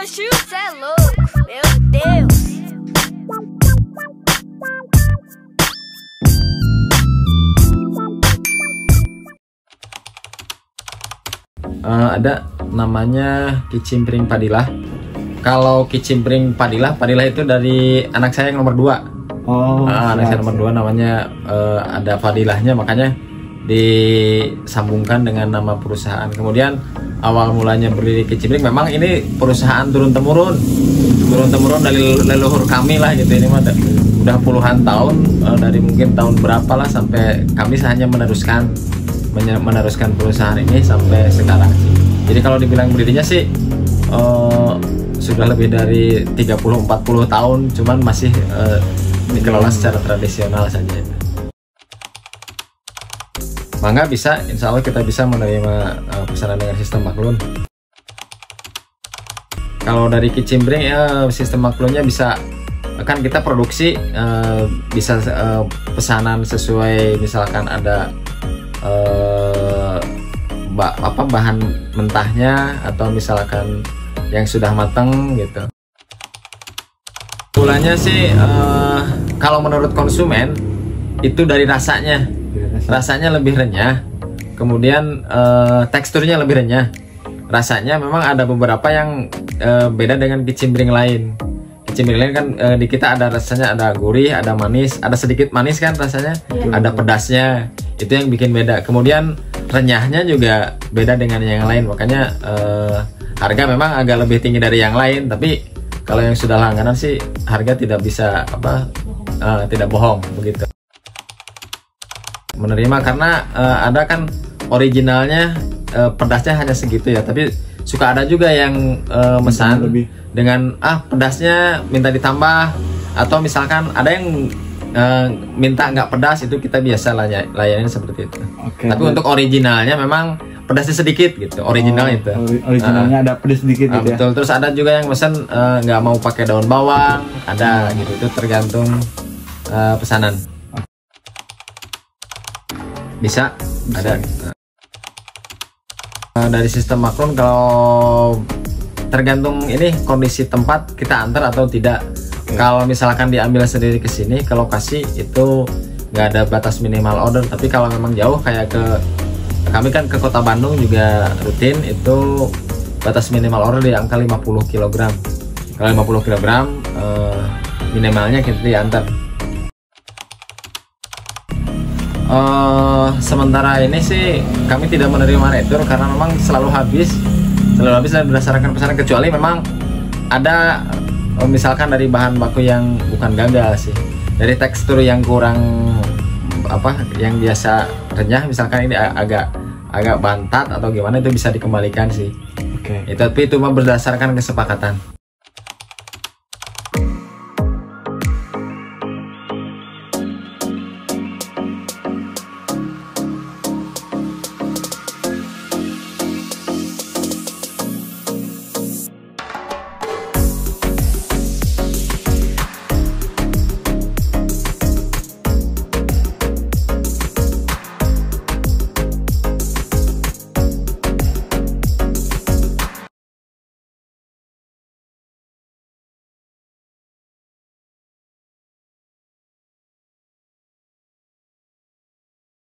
Oxi, cê é louco, meu Deus. Ada namanya kicimpring Padilah. Kalau kicimpring Padilah itu dari anak saya yang nomor 2. Anak saya nomor 2 namanya ada Fadilahnya, makanya disambungkan dengan nama perusahaan. Kemudian awal mulanya berdiri kicimpring, memang ini perusahaan turun temurun dari leluhur kami lah gitu. Ini mah udah puluhan tahun, dari mungkin tahun berapa lah sampai kami hanya meneruskan perusahaan ini sampai sekarang sih. Jadi kalau dibilang berdirinya sih sudah lebih dari 30-40 tahun, cuman masih dikelola secara tradisional saja itu. Mangga bisa, insya Allah kita bisa menerima pesanan dengan sistem maklun. Kalau dari kicimpring ya sistem maklunnya bisa, kan kita produksi bisa pesanan sesuai, misalkan ada bahan mentahnya atau misalkan yang sudah matang gitu. Gulanya sih kalau menurut konsumen itu dari rasanya lebih renyah, kemudian teksturnya lebih renyah. Rasanya memang ada beberapa yang beda dengan kicimpring lain. Kicimpring lain kan di kita ada rasanya, ada gurih, ada manis, ada sedikit manis kan rasanya, ada pedasnya. Itu yang bikin beda. Kemudian renyahnya juga beda dengan yang lain, makanya harga memang agak lebih tinggi dari yang lain. Tapi kalau yang sudah langganan sih harga tidak bisa tidak bohong begitu. Menerima karena ada kan originalnya pedasnya hanya segitu ya, tapi suka ada juga yang mesan dengan pedasnya minta ditambah, atau misalkan ada yang minta nggak pedas, itu kita biasa layanin seperti itu. Tapi untuk originalnya memang pedasnya sedikit gitu, original itu. Originalnya ada pedas sedikit gitu ya. Betul. Terus ada juga yang pesan nggak mau pakai daun bawang, ada gitu. Itu tergantung pesanan. Bisa. Ada. Dari sistem maklun kalau tergantung ini kondisi tempat kita antar atau tidak. Kalau misalkan diambil sendiri ke sini ke lokasi itu nggak ada batas minimal order, tapi kalau memang jauh kayak kami kan ke kota Bandung juga rutin, itu batas minimal order di angka 50 kg. Kalau 50 kg minimalnya kita diantar. Sementara ini sih kami tidak menerima retur karena memang selalu habis dan berdasarkan pesanan, kecuali memang ada misalkan dari bahan baku yang bukan gagal sih, dari tekstur yang kurang yang biasa renyah, misalkan ini agak bantat atau gimana, itu bisa dikembalikan sih. Tapi itu mah berdasarkan kesepakatan.